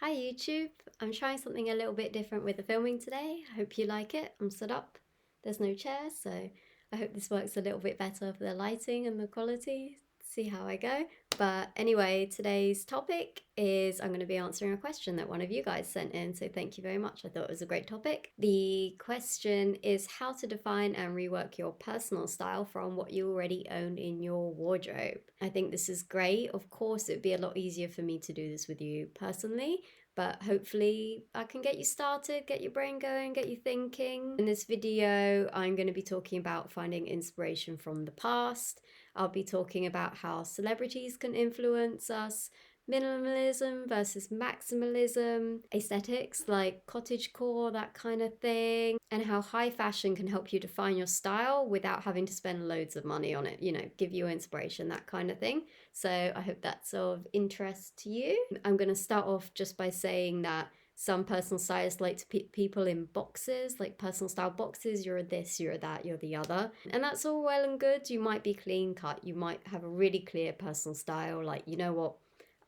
Hi YouTube, I'm trying something a little bit different with the filming today. I hope you like it. I'm stood up, there's no chairs, so I hope this works a little bit better for the lighting and the quality. See how I go. But anyway, today's topic is I'm going to be answering a question that one of you guys sent in, so thank you very much. I thought it was a great topic. The question is how to define and rework your personal style from what you already own in your wardrobe. I think this is great. Of course, it'd be a lot easier for me to do this with you personally, but hopefully I can get you started, get your brain going, get you thinking. In this video, I'm going to be talking about finding inspiration from the past. I'll be talking about how celebrities can influence us, minimalism versus maximalism, aesthetics like cottagecore, that kind of thing, and how high fashion can help you define your style without having to spend loads of money on it, give you inspiration, that kind of thing. So I hope that's of interest to you. I'm going to start off just by saying that some personal stylists like to put people in boxes, like personal style boxes. You're this, you're that, you're the other. And that's all well and good. You might be clean cut. You might have a really clear personal style. Like, you know what?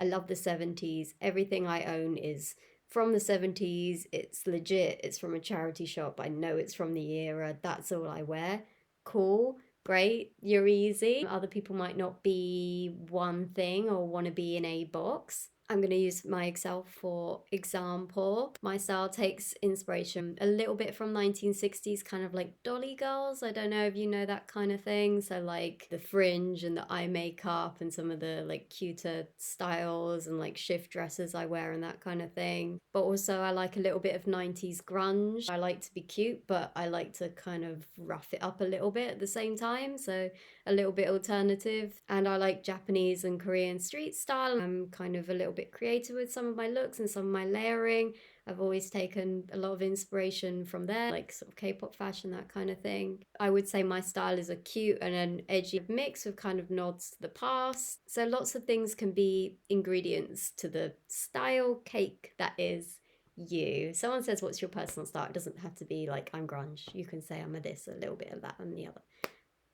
I love the 70s. Everything I own is from the 70s. It's legit. It's from a charity shop. I know it's from the era. That's all I wear. Cool. Great, you're easy. Other people might not be one thing or want to be in a box. I'm going to use myself for example. My style takes inspiration a little bit from 1960s, kind of like dolly girls. I don't know if you know that kind of thing. So like the fringe and the eye makeup and some of the like cuter styles and like shift dresses I wear and that kind of thing. But also I like a little bit of 90s grunge. I like to be cute, but I like to kind of rough it up a little bit at the same time. So a little bit alternative. And I like Japanese and Korean street style. I'm kind of a little bit creative with some of my looks and some of my layering. I've always taken a lot of inspiration from there, like sort of K-pop fashion, that kind of thing. I would say my style is a cute and an edgy mix with kind of nods to the past. So lots of things can be ingredients to the style cake that is you. Someone says, what's your personal style? It doesn't have to be like I'm grunge. You can say I'm a this, a little bit of that and the other.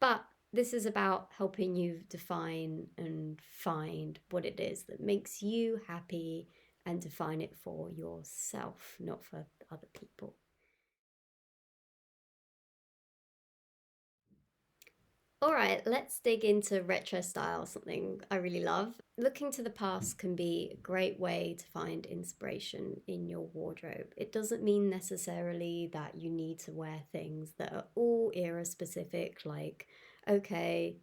But this is about helping you define and find what it is that makes you happy and define it for yourself, not for other people. All right, let's dig into retro style, something I really love. Looking to the past can be a great way to find inspiration in your wardrobe. It doesn't mean necessarily that you need to wear things that are all era specific, like, okay,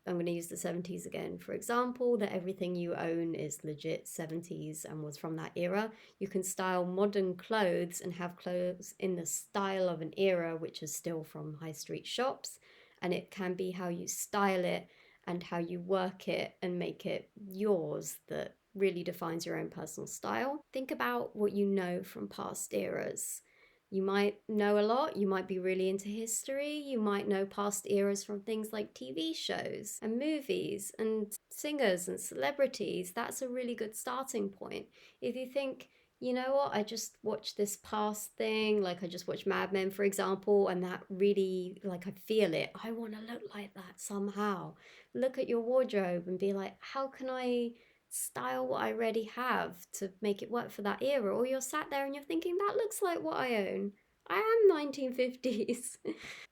I'm going to use the 70s again, for example, that everything you own is legit 70s and was from that era. You can style modern clothes and have clothes in the style of an era which is still from high street shops, and it can be how you style it and how you work it and make it yours that really defines your own personal style. Think about what you know from past eras. You might know a lot, you might be really into history, you might know past eras from things like TV shows and movies and singers and celebrities. That's a really good starting point. If you think, you know what, I just watched this past thing, like I just watched Mad Men, for example, and that really, like, I feel it. I want to look like that somehow. Look at your wardrobe and be like, how can I style what I already have to make it work for that era? Or you're sat there and you're thinking, that looks like what I own. I am 1950s.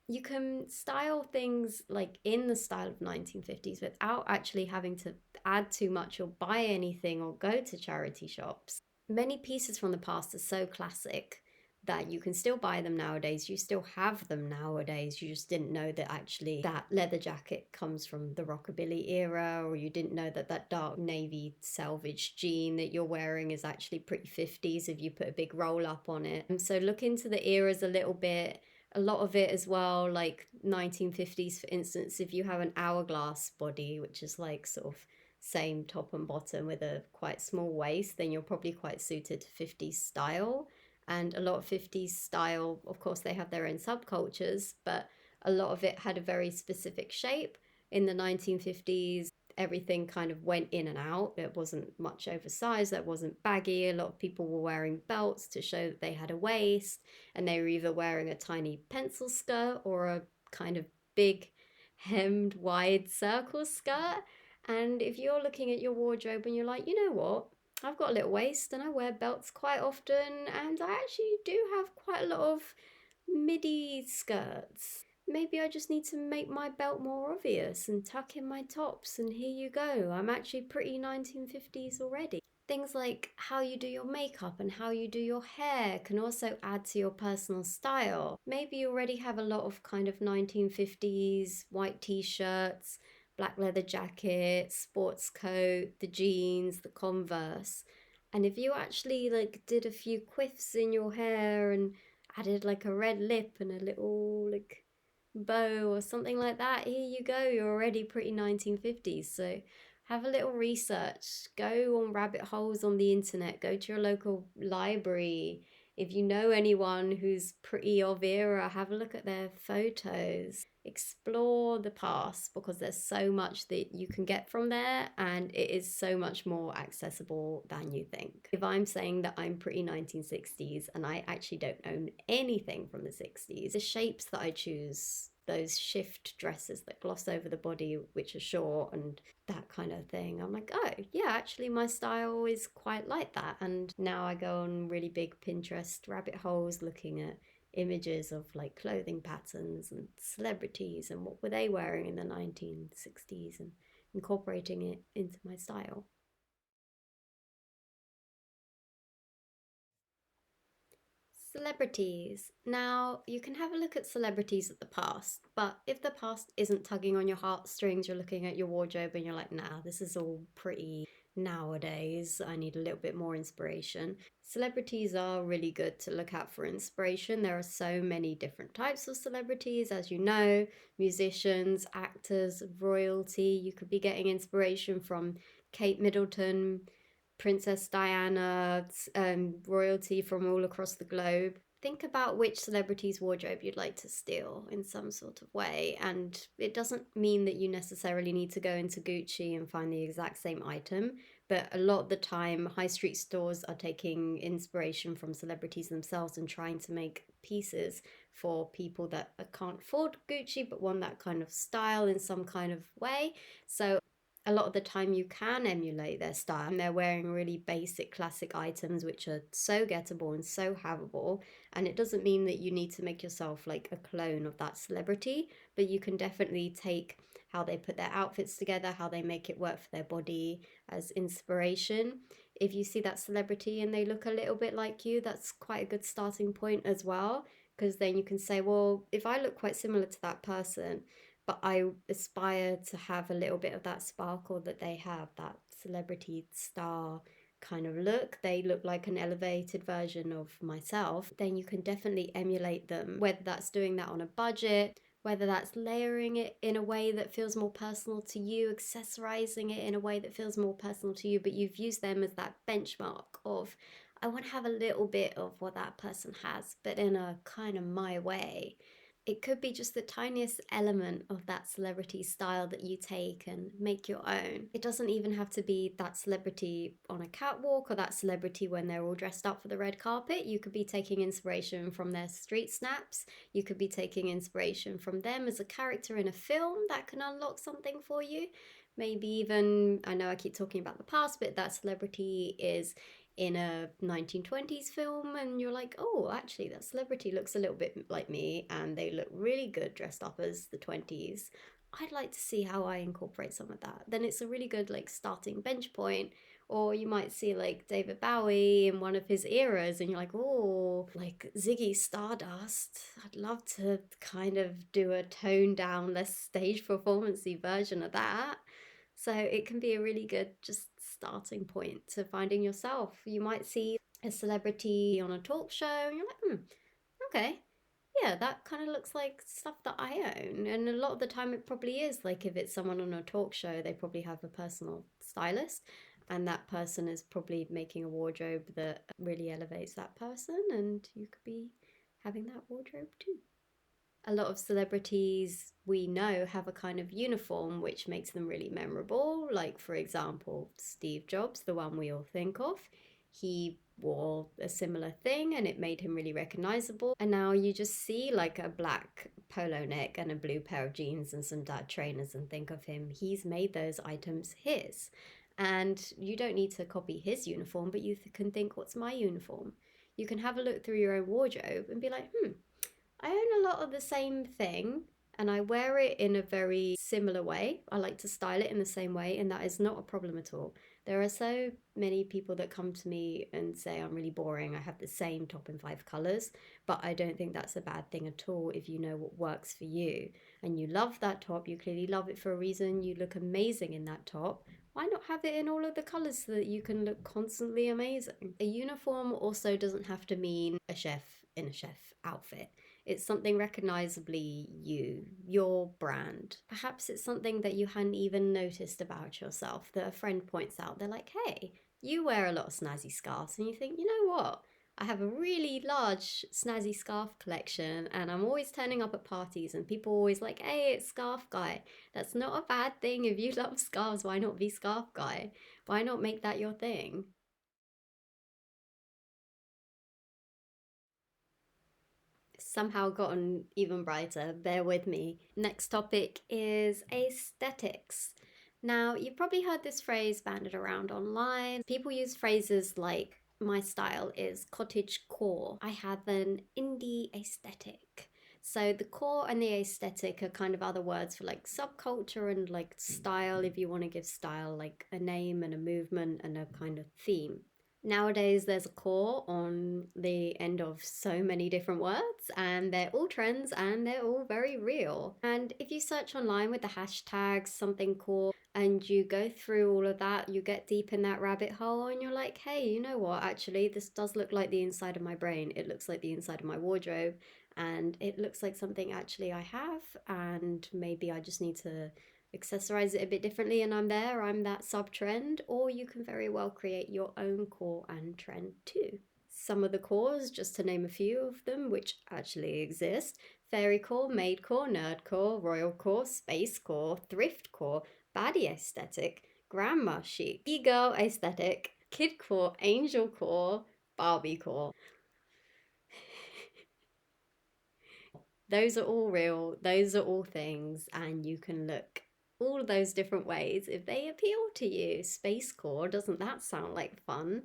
You can style things like in the style of 1950s without actually having to add too much or buy anything or go to charity shops. Many pieces from the past are so classic that you can still buy them nowadays. You still have them nowadays. You just didn't know that actually that leather jacket comes from the rockabilly era, or you didn't know that that dark navy selvage jean that you're wearing is actually pretty 50s if you put a big roll up on it. And so look into the eras a little bit. A lot of it as well, like 1950s, for instance, if you have an hourglass body, which is like sort of same top and bottom with a quite small waist, then you're probably quite suited to 50s style. And a lot of 50s style, of course, they have their own subcultures, but a lot of it had a very specific shape. In the 1950s, everything kind of went in and out. It wasn't much oversized, that wasn't baggy. A lot of people were wearing belts to show that they had a waist, and they were either wearing a tiny pencil skirt or a kind of big hemmed wide circle skirt. And if you're looking at your wardrobe and you're like, you know what? I've got a little waist and I wear belts quite often, and I actually do have quite a lot of midi skirts. Maybe I just need to make my belt more obvious and tuck in my tops, and here you go. I'm actually pretty 1950s already. Things like how you do your makeup and how you do your hair can also add to your personal style. Maybe you already have a lot of kind of 1950s white t-shirts, black leather jacket, sports coat, the jeans, the Converse. And if you actually like did a few quiffs in your hair and added like a red lip and a little like bow or something like that, here you go. You're already pretty 1950s. So have a little research, go on rabbit holes on the internet, go to your local library. If you know anyone who's pretty of era, have a look at their photos. Explore the past because there's so much that you can get from there and it is so much more accessible than you think. If I'm saying that I'm pretty 1960s and I actually don't own anything from the 60s, the shapes that I choose, those shift dresses that gloss over the body, which are short and that kind of thing. I'm like, oh, yeah, actually, my style is quite like that. And now I go on really big Pinterest rabbit holes looking at images of like clothing patterns and celebrities and what were they wearing in the 1960s and incorporating it into my style. Celebrities. Now, you can have a look at celebrities of the past, but if the past isn't tugging on your heartstrings, you're looking at your wardrobe and you're like, nah, this is all pretty nowadays. I need a little bit more inspiration. Celebrities are really good to look out for inspiration. There are so many different types of celebrities, as you know, musicians, actors, royalty. You could be getting inspiration from Kate Middleton, Princess Diana, royalty from all across the globe. Think about which celebrity's wardrobe you'd like to steal in some sort of way. And it doesn't mean that you necessarily need to go into Gucci and find the exact same item. But a lot of the time, high street stores are taking inspiration from celebrities themselves and trying to make pieces for people that can't afford Gucci but want that kind of style in some kind of way. So a lot of the time you can emulate their style and they're wearing really basic classic items which are so gettable and so havable, and it doesn't mean that you need to make yourself like a clone of that celebrity, but you can definitely take how they put their outfits together, how they make it work for their body as inspiration. If you see that celebrity and they look a little bit like you, that's quite a good starting point as well, because then you can say, well, if I look quite similar to that person but I aspire to have a little bit of that sparkle that they have, that celebrity star kind of look. They look like an elevated version of myself. Then you can definitely emulate them, whether that's doing that on a budget, whether that's layering it in a way that feels more personal to you, accessorizing it in a way that feels more personal to you, but you've used them as that benchmark of, I want to have a little bit of what that person has, but in a kind of my way. It could be just the tiniest element of that celebrity style that you take and make your own. It doesn't even have to be that celebrity on a catwalk or that celebrity when they're all dressed up for the red carpet. You could be taking inspiration from their street snaps. You could be taking inspiration from them as a character in a film that can unlock something for you. Maybe even, I know I keep talking about the past, but that celebrity is in a 1920s film and you're like, oh, actually that celebrity looks a little bit like me and they look really good dressed up as the 20s. I'd like to see how I incorporate some of that. Then it's a really good like starting bench point. Or you might see like David Bowie in one of his eras and you're like, oh, like Ziggy Stardust. I'd love to kind of do a toned down, less stage performancey version of that. So it can be a really good just starting point to finding yourself. You might see a celebrity on a talk show and you're like, okay, yeah, that kind of looks like stuff that I own. And a lot of the time it probably is. Like if it's someone on a talk show, they probably have a personal stylist and that person is probably making a wardrobe that really elevates that person and you could be having that wardrobe too. A lot of celebrities we know have a kind of uniform which makes them really memorable. Like, for example, Steve Jobs, the one we all think of, he wore a similar thing and it made him really recognizable. And now you just see like a black polo neck and a blue pair of jeans and some dad trainers and think of him. He's made those items his. And you don't need to copy his uniform, but you can think, what's my uniform? You can have a look through your own wardrobe and be like, I own a lot of the same thing and I wear it in a very similar way. I like to style it in the same way, and that is not a problem at all. There are so many people that come to me and say, I'm really boring. I have the same top in five colors, but I don't think that's a bad thing at all if you know what works for you. And you love that top, you clearly love it for a reason. You look amazing in that top. Why not have it in all of the colors so that you can look constantly amazing? A uniform also doesn't have to mean a chef in a chef outfit. It's something recognizably you, your brand. Perhaps it's something that you hadn't even noticed about yourself that a friend points out. They're like, hey, you wear a lot of snazzy scarves. And you think, you know what? I have a really large snazzy scarf collection and I'm always turning up at parties and people are always like, hey, it's scarf guy. That's not a bad thing. If you love scarves, why not be scarf guy? Why not make that your thing? Somehow gotten even brighter. Bear with me. Next topic is aesthetics. Now, you've probably heard this phrase banded around online. People use phrases like, my style is cottage core. I have an indie aesthetic. So the core and the aesthetic are kind of other words for like subculture and like style, if you want to give style like a name and a movement and a kind of theme. Nowadays, there's a core on the end of so many different words, and they're all trends and they're all very real. And if you search online with the hashtag something core and you go through all of that, you get deep in that rabbit hole and you're like, hey, you know what? Actually, this does look like the inside of my brain. It looks like the inside of my wardrobe, and it looks like something actually I have, and maybe I just need to accessorize it a bit differently and I'm there, I'm that sub trend, or you can very well create your own core and trend too. Some of the cores, just to name a few of them, which actually exist: fairy core, maid core, nerd core, royal core, space core, thrift core, baddie aesthetic, grandma chic, e-girl aesthetic, kid core, angel core, Barbie core. Those are all real, those are all things, and you can look all of those different ways if they appeal to you. Space Core, doesn't that sound like fun?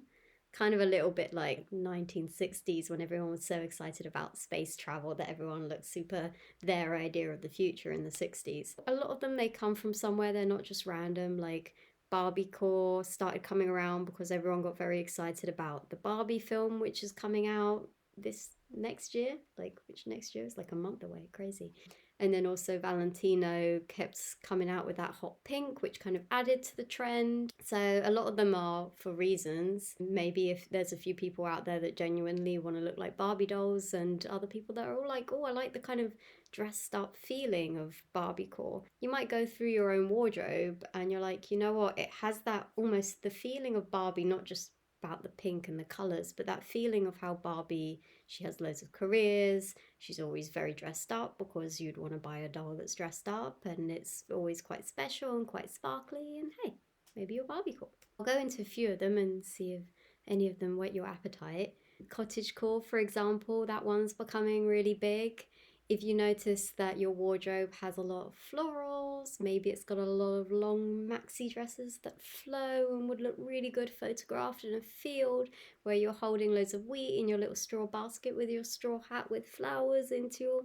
Kind of a little bit like 1960s when everyone was so excited about space travel that everyone looked super their idea of the future in the 60s. A lot of them, they come from somewhere, they're not just random. Like Barbie core started coming around because everyone got very excited about the Barbie film, which is coming out this next year. Like, which next year is like a month away, crazy. And then also Valentino kept coming out with that hot pink, which kind of added to the trend. So a lot of them are for reasons. Maybe if there's a few people out there that genuinely want to look like Barbie dolls, and other people that are all like, oh, I like the kind of dressed up feeling of Barbie core. You might go through your own wardrobe and you're like, you know what, it has that almost the feeling of Barbie, not just about the pink and the colors, but that feeling of how Barbie, she has loads of careers, she's always very dressed up because you'd want to buy a doll that's dressed up, and it's always quite special and quite sparkly, and hey, maybe you're Barbie core. I'll go into a few of them and see if any of them whet your appetite. Cottage core, for example, that one's becoming really big. If you notice that your wardrobe has a lot of florals, maybe it's got a lot of long maxi dresses that flow and would look really good photographed in a field where you're holding loads of wheat in your little straw basket with your straw hat with flowers into your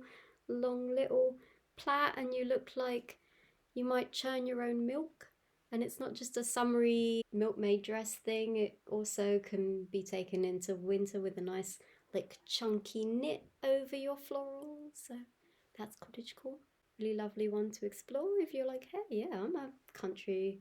long little plait, and you look like you might churn your own milk. And it's not just a summery milkmaid dress thing, it also can be taken into winter with a nice, like, chunky knit over your florals. So that's cottagecore. Really lovely one to explore if you're like, hey, yeah, I'm a country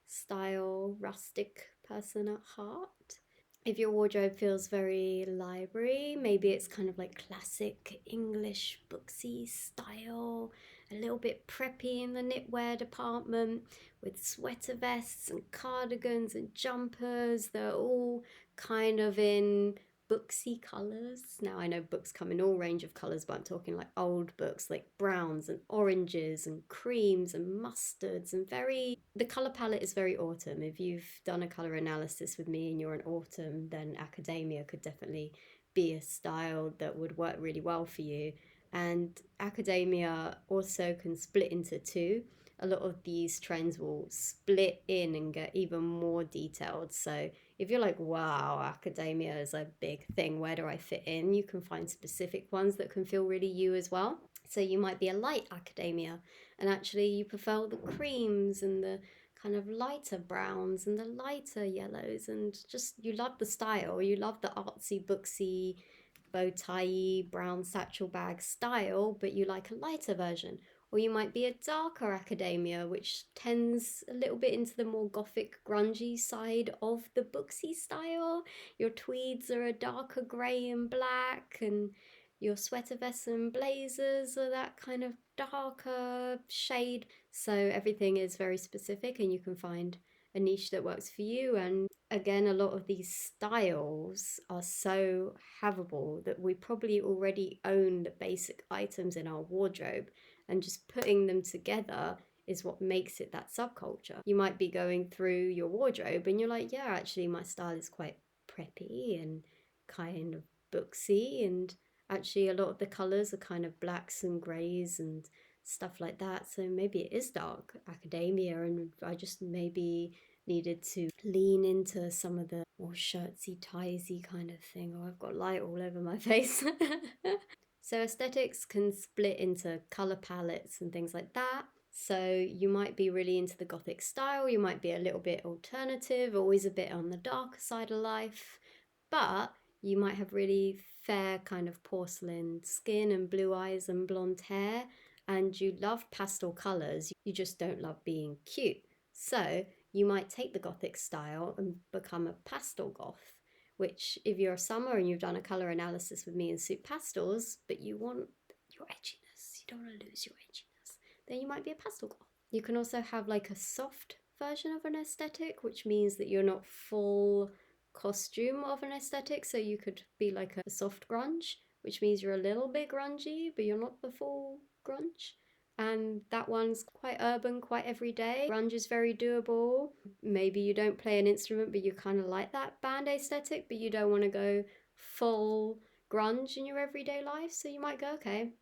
style, rustic person at heart. If your wardrobe feels very library, maybe it's kind of like classic English booksy style, a little bit preppy in the knitwear department with sweater vests and cardigans and jumpers. They're all kind of in booksy colors. Now I know books come in all range of colors, but I'm talking like old books, like browns and oranges and creams and mustards, and very, the color palette is very autumn. If you've done a color analysis with me and you're an autumn, then academia could definitely be a style that would work really well for you. And academia also can split into two. a lot of these trends will split in and get even more detailed. So if you're like, wow, academia is a big thing, where do I fit in? You can find specific ones that can feel really you as well. So you might be a light academia, and actually you prefer the creams and the kind of lighter browns and the lighter yellows, and just you love the style, you love the artsy, booksy, bow tie brown satchel bag style, but you like a lighter version. Or you might be a darker academia, which tends a little bit into the more gothic, grungy side of the booksy style. Your tweeds are a darker grey and black, and your sweater vests and blazers are that kind of darker shade. So everything is very specific, and you can find a niche that works for you. And again, a lot of these styles are so havable that we probably already own the basic items in our wardrobe, and just putting them together is what makes it that subculture. You might be going through your wardrobe and you're like, yeah, actually, my style is quite preppy and kind of booksy, and actually, a lot of the colors are kind of blacks and grays and stuff like that. So maybe it is dark academia, and I just maybe needed to lean into some of the more shirtsy, tiesy kind of thing. Oh, I've got light all over my face. So aesthetics can split into color palettes and things like that. So you might be really into the gothic style, you might be a little bit alternative, always a bit on the darker side of life, but you might have really fair kind of porcelain skin and blue eyes and blonde hair, and you love pastel colors, you just don't love being cute. So you might take the gothic style and become a pastel goth, which if you're a summer and you've done a color analysis with me in Soup Pastels, but you want your edginess, you don't want to lose your edginess, then you might be a pastel goth. You can also have like a soft version of an aesthetic, which means that you're not full costume of an aesthetic. So you could be like a soft grunge, which means you're a little bit grungy, but you're not the full grunge. And that one's quite urban, quite everyday. Grunge is very doable. Maybe you don't play an instrument, but you kind of like that band aesthetic, but you don't want to go full grunge in your everyday life. So you might go, okay,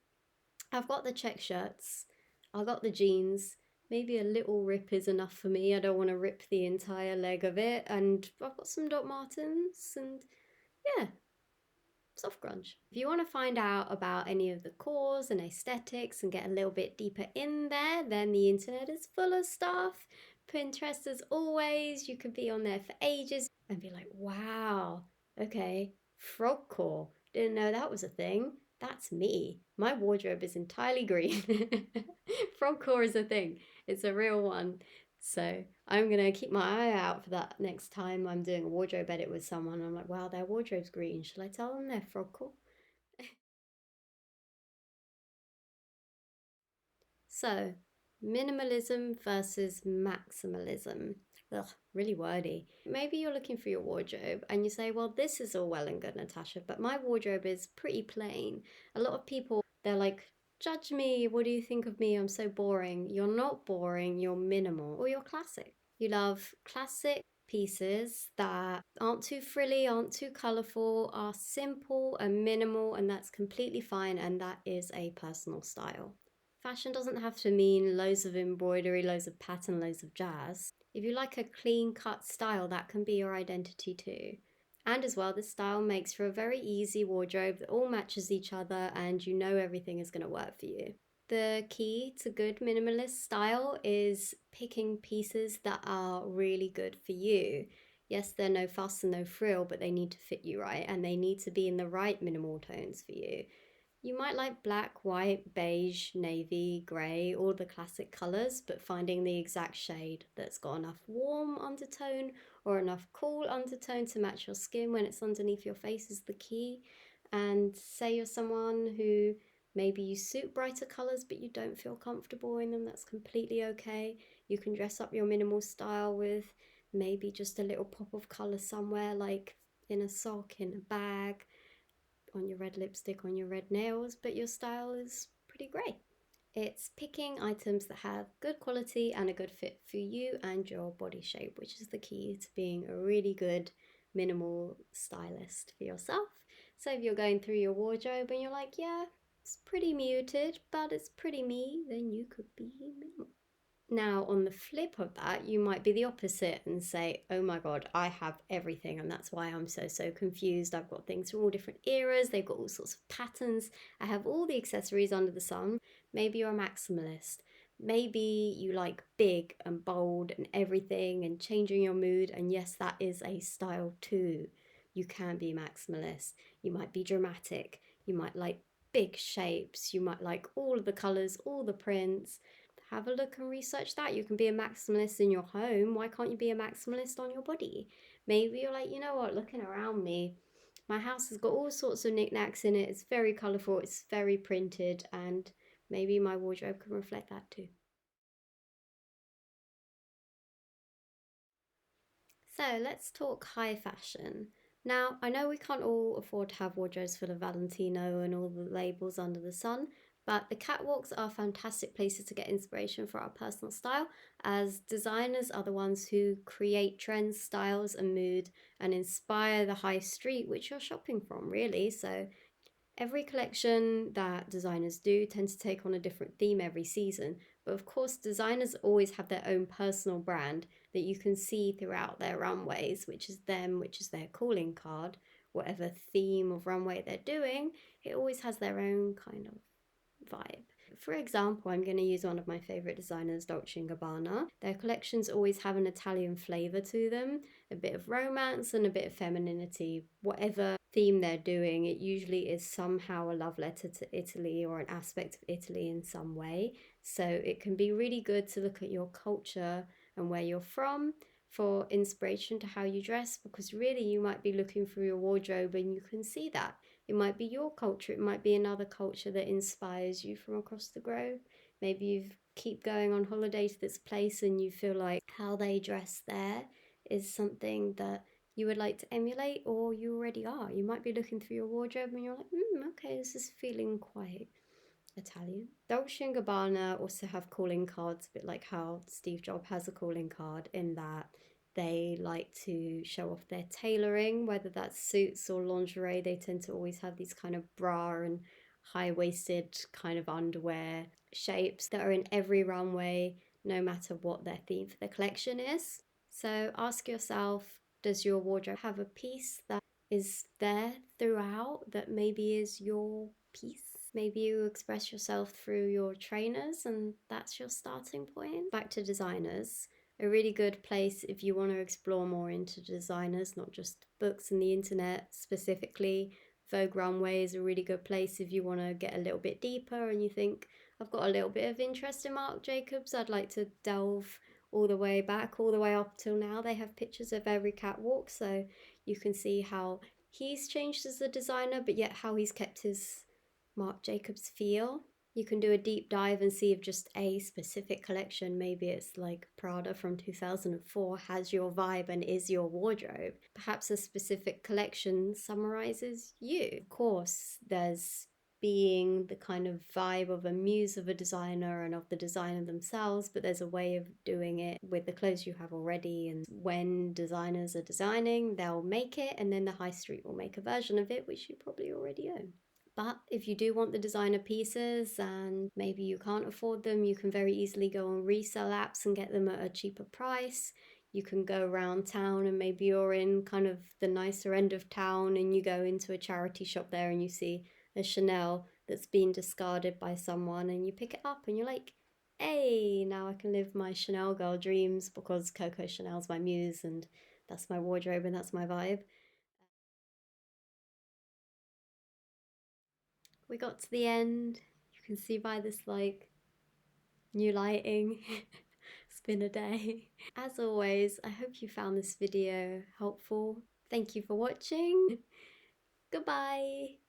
I've got the check shirts, I've got the jeans. Maybe a little rip is enough for me. I don't want to rip the entire leg of it. And I've got some Doc Martens, and yeah, soft grunge. If you want to find out about any of the cores and aesthetics and get a little bit deeper in there, then the internet is full of stuff. Pinterest, as always, you could be on there for ages and be like, wow, okay, frog core. Didn't know that was a thing. That's me. My wardrobe is entirely green. Frog core is a thing, it's a real one. So I'm gonna keep my eye out for that next time I'm doing a wardrobe edit with someone. I'm like, wow, their wardrobe's green. Shall I tell them they're frog core? So, minimalism versus maximalism. Ugh, really wordy. Maybe you're looking for your wardrobe and you say, well, this is all well and good, Natasha, but my wardrobe is pretty plain. A lot of people, they're like, judge me. What do you think of me? I'm so boring. You're not boring, you're minimal, or you're classic. You love classic pieces that aren't too frilly, aren't too colourful, are simple and minimal, and that's completely fine, and that is a personal style. Fashion doesn't have to mean loads of embroidery, loads of pattern, loads of jazz. If you like a clean cut style, that can be your identity too. And as well, this style makes for a very easy wardrobe that all matches each other, and you know everything is going to work for you. The key to good minimalist style is picking pieces that are really good for you. Yes, they're no fuss and no frill, but they need to fit you right, and they need to be in the right minimal tones for you. You might like black, white, beige, navy, grey, all the classic colours, but finding the exact shade that's got enough warm undertone or enough cool undertone to match your skin when it's underneath your face is the key. And say you're someone who maybe you suit brighter colours but you don't feel comfortable in them, that's completely okay. You can dress up your minimal style with maybe just a little pop of colour somewhere, like in a sock, in a bag, on your red lipstick, on your red nails, but your style is pretty grey. It's picking items that have good quality and a good fit for you and your body shape, which is the key to being a really good minimal stylist for yourself. So if you're going through your wardrobe and you're like, yeah, it's pretty muted, but it's pretty me, then you could be minimal. Now, on the flip of that, you might be the opposite and say, oh my God, I have everything. And that's why I'm so confused. I've got things from all different eras. They've got all sorts of patterns. I have all the accessories under the sun. Maybe you're a maximalist. Maybe you like big and bold and everything and changing your mood. And yes, that is a style too. You can be maximalist. You might be dramatic. You might like big shapes. You might like all of the colors, all the prints. Have a look and research that. You can be a maximalist in your home. Why can't you be a maximalist on your body? Maybe you're like, you know what, looking around me, my house has got all sorts of knickknacks in it. It's very colourful, it's very printed, and maybe my wardrobe can reflect that too. So let's talk high fashion. Now, I know we can't all afford to have wardrobes full of Valentino and all the labels under the sun, but the catwalks are fantastic places to get inspiration for our personal style, as designers are the ones who create trends, styles, and mood and inspire the high street which you're shopping from, really. So every collection that designers do tends to take on a different theme every season, but of course, designers always have their own personal brand that you can see throughout their runways, which is them, which is their calling card. Whatever theme of runway they're doing, it always has their own kind of vibe. For example, I'm going to use one of my favorite designers, Dolce & Gabbana. Their collections always have an Italian flavor to them, a bit of romance and a bit of femininity. Whatever theme they're doing, it usually is somehow a love letter to Italy or an aspect of Italy in some way. So it can be really good to look at your culture and where you're from for inspiration to how you dress, because really you might be looking through your wardrobe and you can see that. It might be your culture, it might be another culture that inspires you from across the globe. Maybe you keep going on holiday to this place and you feel like how they dress there is something that you would like to emulate, or you already are. You might be looking through your wardrobe and you're like, okay, this is feeling quite Italian. Dolce & Gabbana also have calling cards, a bit like how Steve Jobs has a calling card, in that they like to show off their tailoring, whether that's suits or lingerie. They tend to always have these kind of bra and high-waisted kind of underwear shapes that are in every runway, no matter what their theme for the collection is. So ask yourself, does your wardrobe have a piece that is there throughout that maybe is your piece? Maybe you express yourself through your trainers and that's your starting point. Back to designers. A really good place if you want to explore more into designers, not just books and the internet specifically. Vogue Runway is a really good place if you want to get a little bit deeper and you think, I've got a little bit of interest in Marc Jacobs, I'd like to delve all the way back, all the way up till now. They have pictures of every catwalk, so you can see how he's changed as a designer, but yet how he's kept his Marc Jacobs feel. You can do a deep dive and see if just a specific collection, maybe it's like Prada from 2004, has your vibe and is your wardrobe. Perhaps a specific collection summarizes you. Of course, there's being the kind of vibe of a muse of a designer and of the designer themselves, but there's a way of doing it with the clothes you have already. And when designers are designing, they'll make it, and then the high street will make a version of it, which you probably already own. But if you do want the designer pieces and maybe you can't afford them, you can very easily go on resale apps and get them at a cheaper price. You can go around town and maybe you're in kind of the nicer end of town and you go into a charity shop there and you see a Chanel that's been discarded by someone and you pick it up and you're like, hey, now I can live my Chanel girl dreams because Coco Chanel's my muse and that's my wardrobe and that's my vibe. We got to the end. You can see by this like new lighting. It's been a day. As always, I hope you found this video helpful. Thank you for watching. Goodbye.